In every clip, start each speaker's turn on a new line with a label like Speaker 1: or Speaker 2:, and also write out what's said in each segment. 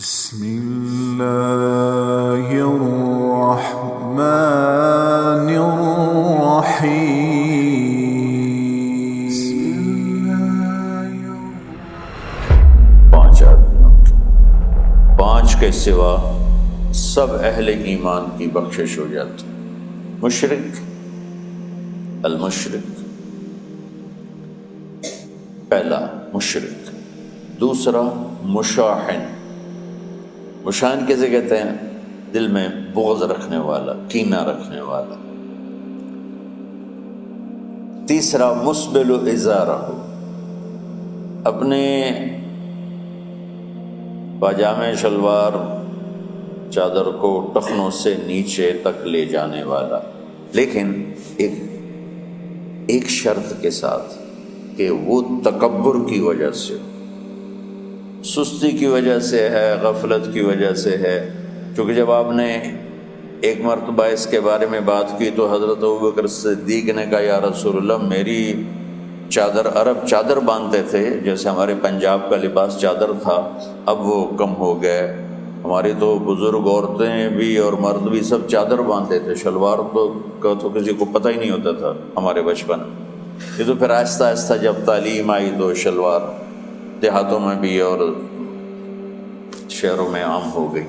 Speaker 1: بسم الله الرحمن الرحيم.
Speaker 2: 5 آدمیوں کی، 5 کے سوا سب اہل ایمان کی بخشش ہو جاتی. مشرک، المشرک، پہلا مشرک. دوسرا مشاحن. مشاحن کیسے کہتے ہیں؟ دل میں بغض رکھنے والا، کینہ رکھنے والا. تیسرا مسبل ازارہ، اپنے پاجامے شلوار چادر کو ٹخنوں سے نیچے تک لے جانے والا، لیکن ایک شرط کے ساتھ کہ وہ تکبر کی وجہ سے، سستی کی وجہ سے ہے، غفلت کی وجہ سے ہے. چونکہ جب آپ نے ایک مرتبہ اس کے بارے میں بات کی تو حضرت ابوبکر صدیق نے کہا یا رسول اللہ، میری چادر، عرب چادر باندھتے تھے جیسے ہمارے پنجاب کا لباس چادر تھا، اب وہ کم ہو گئے. ہماری تو بزرگ عورتیں بھی اور مرد بھی سب چادر باندھتے تھے، شلوار تو کسی کو پتہ ہی نہیں ہوتا تھا ہمارے بچپن. یہ تو پھر آہستہ آہستہ جب تعلیم آئی تو شلوار دیہاتوں میں بھی اور شہروں میں عام ہو گئی.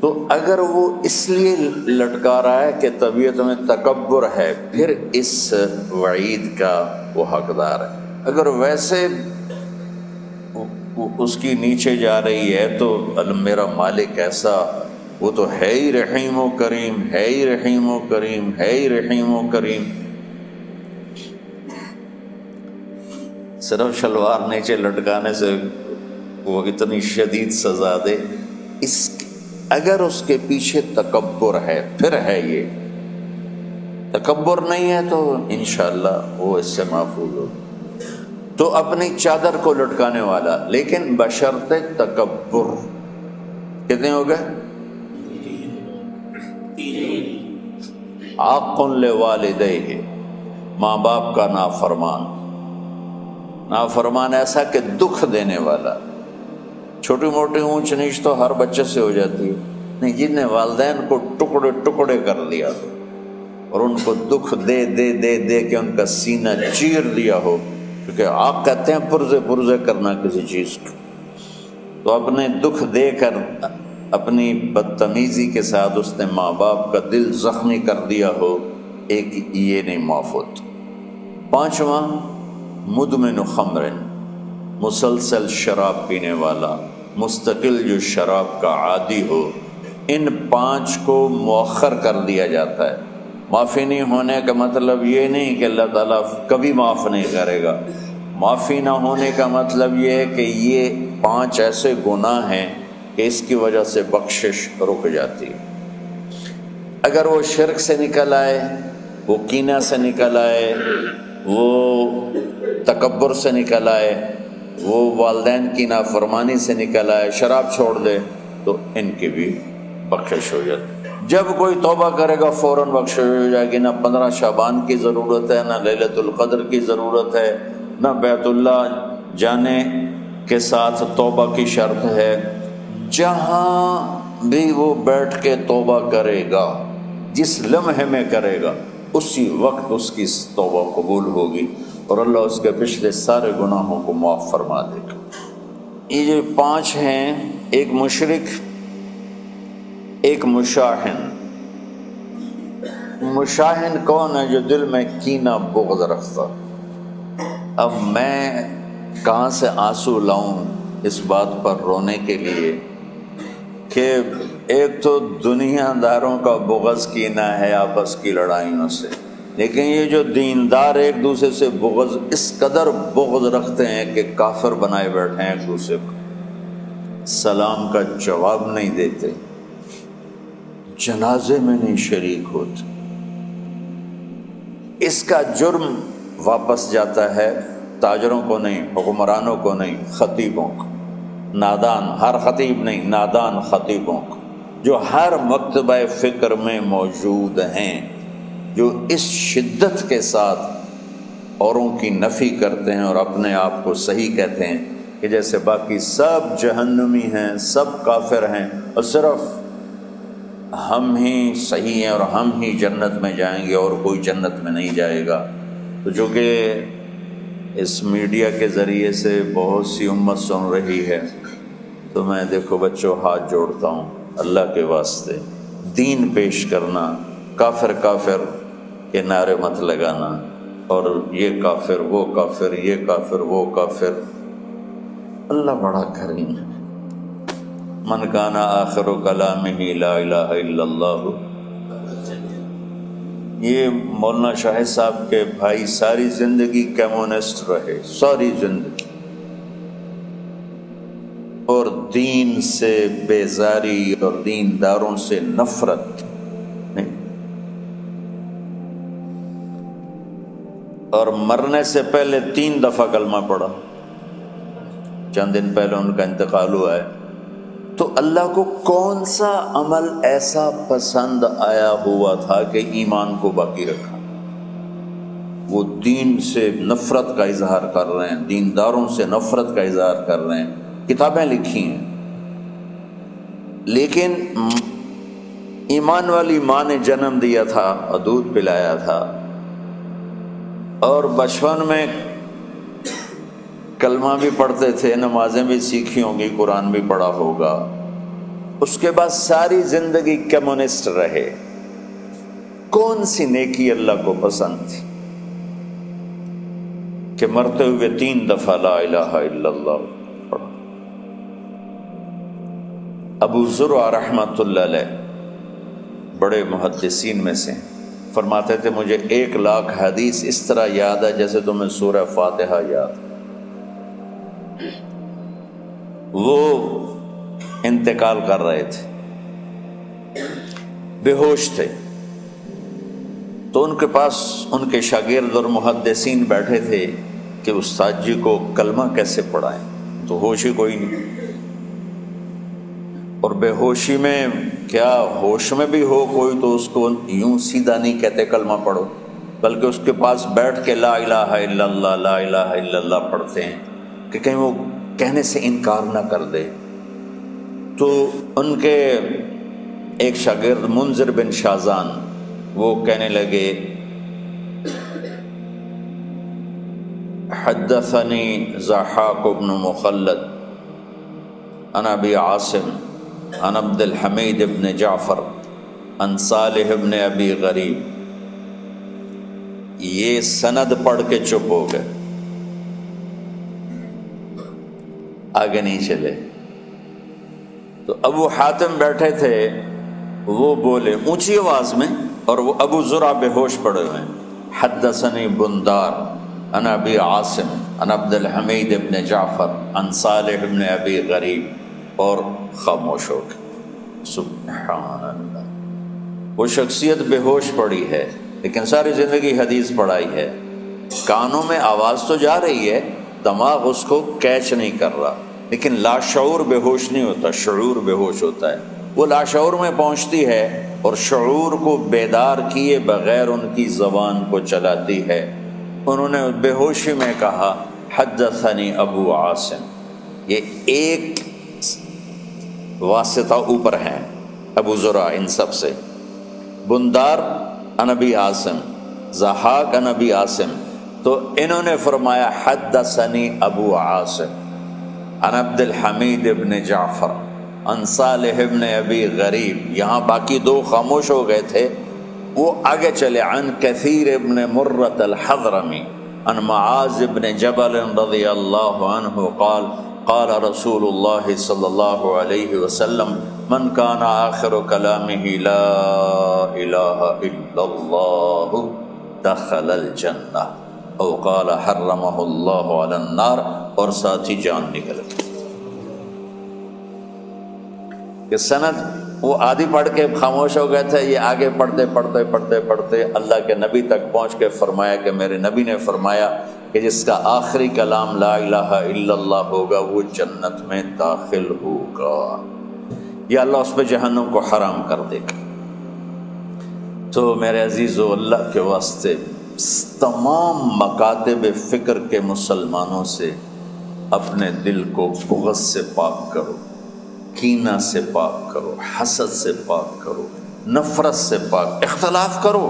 Speaker 2: تو اگر وہ اس لیے لٹکا رہا ہے کہ طبیعت میں تکبر ہے، پھر اس وعید کا وہ حقدار ہے. اگر ویسے اس کی نیچے جا رہی ہے تو میرا مالک ایسا، وہ تو ہے ہی رحیم و کریم، ہے ہی رحیم و کریم، ہے ہی رحیم و کریم. صرف شلوار نیچے لٹکانے سے وہ اتنی شدید سزا دے. اگر اس کے پیچھے تکبر ہے، پھر ہے. یہ تکبر نہیں ہے تو انشاءاللہ وہ اس سے محفوظ ہو. تو اپنی چادر کو لٹکانے والا، لیکن بشرط تکبر. کتنے ہو گئے؟ عاق لوالدیہ، ماں باپ کا نافرمان. نافرمان ایسا کہ دکھ دینے والا. چھوٹی موٹی اونچ نیچ تو ہر بچے سے ہو جاتی ہے، نہیں جن نے والدین کو ٹکڑے ٹکڑے کر دیا ہو اور ان کو دکھ دے دے دے دے کے ان کا سینہ چیر دیا ہو، کیونکہ آپ کہتے ہیں پرزے پرزے کرنا کسی چیز کو، تو اپنے دکھ دے کر، اپنی بدتمیزی کے ساتھ اس نے ماں باپ کا دل زخمی کر دیا ہو، ایک یہ نہیں معاف ہوتا. 5واں مدمن خمر، مسلسل شراب پینے والا، مستقل جو شراب کا عادی ہو. ان 5 کو مؤخر کر دیا جاتا ہے. معافی نہیں ہونے کا مطلب یہ نہیں کہ اللہ تعالیٰ کبھی معاف نہیں کرے گا. معافی نہ ہونے کا مطلب یہ ہے کہ یہ 5 ایسے گناہ ہیں کہ اس کی وجہ سے بخشش رک جاتی ہے. اگر وہ شرک سے نکل آئے، وہ کینہ سے نکل آئے، وہ تکبر سے نکل آئے، وہ والدین کی نافرمانی سے نکل آئے، شراب چھوڑ دے، تو ان کی بھی بخشش ہو جاتی. جب کوئی توبہ کرے گا فوراً بخشش ہو جائے گی. نہ 15 شعبان کی ضرورت ہے، نہ لیلۃ القدر کی ضرورت ہے، نہ بیت اللہ جانے کے ساتھ توبہ کی شرط ہے. جہاں بھی وہ بیٹھ کے توبہ کرے گا، جس لمحے میں کرے گا، اسی وقت اس کی توبہ قبول ہوگی اور اللہ اس کے پچھلے سارے گناہوں کو معاف فرما دے گا. یہ جو 5 ہیں، ایک مشرک، ایک مشاحن. مشاحن کون ہے؟ جو دل میں کینہ بغض رکھتا. اب میں کہاں سے آنسو لاؤں اس بات پر رونے کے لیے کہ ایک تو دنیا داروں کا بغض کینہ ہے آپس کی لڑائیوں سے، لیکن یہ جو دیندار ایک دوسرے سے بغض، اس قدر بغض رکھتے ہیں کہ کافر بنائے بیٹھے ہیں ایک دوسرے کو. سلام کا جواب نہیں دیتے، جنازے میں نہیں شریک ہوتے. اس کا جرم واپس جاتا ہے تاجروں کو نہیں، حکمرانوں کو نہیں، خطیبوں کو. نادان، ہر خطیب نہیں، نادان خطیبوں کو، جو ہر مکتبہ فکر میں موجود ہیں، جو اس شدت کے ساتھ اوروں کی نفی کرتے ہیں اور اپنے آپ کو صحیح کہتے ہیں کہ جیسے باقی سب جہنمی ہیں، سب کافر ہیں، اور صرف ہم ہی صحیح ہیں اور ہم ہی جنت میں جائیں گے اور کوئی جنت میں نہیں جائے گا۔ تو جو کہ اس میڈیا کے ذریعے سے بہت سی امت سن رہی ہے، تو میں دیکھو بچوں ہاتھ جوڑتا ہوں اللہ کے واسطے، دین پیش کرنا، کافر کافر کے نعرے مت لگانا، اور یہ کافر وہ کافر، یہ کافر وہ کافر۔ اللہ بڑا کریم ہے۔ من کان آخر کلامہ لا الہ الا اللہ، یہ مولانا شاہد صاحب کے بھائی ساری زندگی کمیونسٹ رہے، ساری زندگی، اور دین سے بیزاری اور دینداروں سے نفرت نہیں، اور مرنے سے پہلے 3 دفعہ کلمہ پڑھا، چند دن پہلے ان کا انتقال ہوا ہے۔ تو اللہ کو کون سا عمل ایسا پسند آیا ہوا تھا کہ ایمان کو باقی رکھا؟ وہ دین سے نفرت کا اظہار کر رہے ہیں، دینداروں سے نفرت کا اظہار کر رہے ہیں، کتابیں لکھی ہیں، لیکن ایمان والی ماں نے جنم دیا تھا اور دودھ پلایا تھا، اور بچپن میں کلمہ بھی پڑھتے تھے، نمازیں بھی سیکھی ہوں گی، قرآن بھی پڑھا ہوگا، اس کے بعد ساری زندگی کمیونسٹ رہے۔ کون سی نیکی اللہ کو پسند تھی کہ مرتے ہوئے 3 دفعہ لا الہ الا اللہ پڑھا؟ ابو زرع رحمۃ اللہ علیہ بڑے محدثین میں سے فرماتے تھے مجھے 1,00,000 حدیث اس طرح یاد ہے جیسے تمہیں سورہ فاتحہ یاد۔ وہ انتقال کر رہے تھے، بے ہوش تھے، تو ان کے پاس ان کے شاگرد اور محدثین بیٹھے تھے کہ استاد جی کو کلمہ کیسے پڑھائیں، تو ہوش ہی کوئی نہیں، اور بے ہوشی میں کیا ہوش میں بھی ہو کوئی تو اس کو یوں سیدھا نہیں کہتے کلمہ پڑھو، بلکہ اس کے پاس بیٹھ کے لا الہ الا اللہ لا الہ الا اللہ پڑھتے ہیں کہ کہیں وہ کہنے سے انکار نہ کر دے۔ تو ان کے ایک شاگرد منذر بن شازان وہ کہنے لگے حدثنی ضحاک بن مخلد عن ابی عاصم عن عبد الحمید بن جعفر عن صالح بن ابی غریب۔ یہ سند پڑھ کے چپ ہو گئے، آگے نہیں چلے۔ تو ابو حاتم بیٹھے تھے، وہ بولے اونچی آواز میں، اور وہ ابو زرع بے ہوش پڑے ہوئے ہیں، حدثنی بندار عن ابی عاصم عن عبد الحمید بن جعفر عن صالح بن ابی غریب، اور خاموش ہو گئے۔ سبحان اللہ، وہ شخصیت بے ہوش پڑی ہے لیکن ساری زندگی حدیث پڑھائی ہے، کانوں میں آواز تو جا رہی ہے، دماغ اس کو کیچ نہیں کر رہا، لیکن لاشعور بے ہوش نہیں ہوتا، شعور بے ہوش ہوتا ہے۔ وہ لاشعور میں پہنچتی ہے اور شعور کو بیدار کیے بغیر ان کی زبان کو چلاتی ہے۔ انہوں نے بے ہوشی میں کہا حدثنی ابو عاصم، یہ ایک واسطہ اوپر ہیں ابو زرع ان سب سے، بندار عن ابی عاصم، ضحاک عن ابی عاصم، تو انہوں نے فرمایا حدثنی ابو عاصم عن عبد الحمید ابن جعفر عن صالح ابن ابی غریب۔ یہاں باقی 2 خاموش ہو گئے تھے، وہ آگے چلے، عن کثیر ابن مرۃ الحضرمی عن معاذ ابن جبل رضی اللہ عنہ قال قال رسول اللہ صلی اللہ علیہ وسلم من کان آخر کلامہ لا الہ الا اللہ دخل الجنہ او قال حرمہ اللہ علی النار، اور ساتھ ہی جان نکل گئی۔ کہ سند وہ آدھی پڑھ کے خاموش ہو گئے تھے، یہ آگے پڑھتے پڑھتے پڑھتے پڑھتے اللہ کے نبی تک پہنچ کے فرمایا کہ میرے نبی نے فرمایا کہ جس کا آخری کلام لا الہ الا اللہ ہوگا وہ جنت میں داخل ہوگا، یا اللہ اس پہ جہنم کو حرام کر دے گا۔ تو میرے عزیزو، اللہ کے واسطے تمام مکاتب فکر کے مسلمانوں سے اپنے دل کو بغض سے پاک کرو، کینہ سے پاک کرو، حسد سے پاک کرو، نفرت سے پاک، اختلاف کرو۔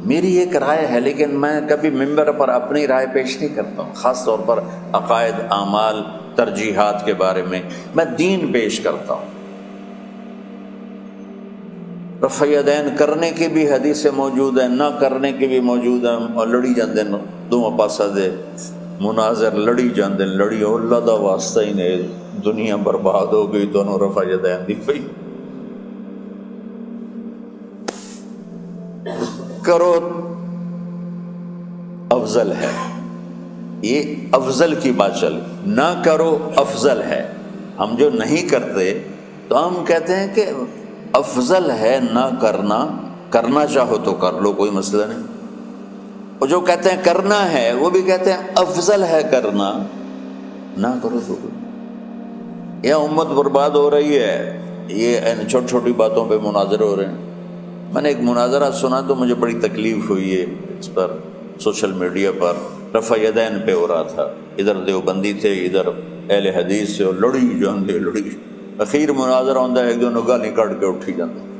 Speaker 2: میری ایک رائے ہے لیکن میں کبھی ممبر پر اپنی رائے پیش نہیں کرتا ہوں، خاص طور پر عقائد، اعمال، ترجیحات کے بارے میں دین پیش کرتا ہوں۔ رفع یدین کرنے کی بھی حدیثیں موجود ہیں، نہ کرنے کی بھی موجود ہیں، اور لڑی جاندے دونوں پاسا دے مناظر لڑی جاندے، لڑی اللہ دا واسطہ ہی نے دنیا برباد ہو گئی، دونوں رفع یدین دی پئی کرو افضل ہے، یہ افضل کی بات چل، نہ کرو افضل ہے۔ ہم جو نہیں کرتے تو ہم کہتے ہیں کہ افضل ہے نہ کرنا، کرنا چاہو تو کر لو، کوئی مسئلہ نہیں، اور جو کہتے ہیں کرنا ہے وہ بھی کہتے ہیں افضل ہے کرنا، نہ کرو تو کوئی۔ یہ امت برباد ہو رہی ہے، یہ چھوٹی چھوٹی باتوں پہ مناظرے ہو رہے ہیں۔ میں نے ایک مناظرہ سنا تو مجھے بڑی تکلیف ہوئی ہے، اس پر سوشل میڈیا پر رفع یدین پہ ہو رہا تھا، ادھر دیوبندی تھے، ادھر اہل حدیث سے، اور لڑی جاندے لڑی، اخیر مناظرہ ہوندہ ہے، ایک دو گالی کٹ کے اٹھی جاندے۔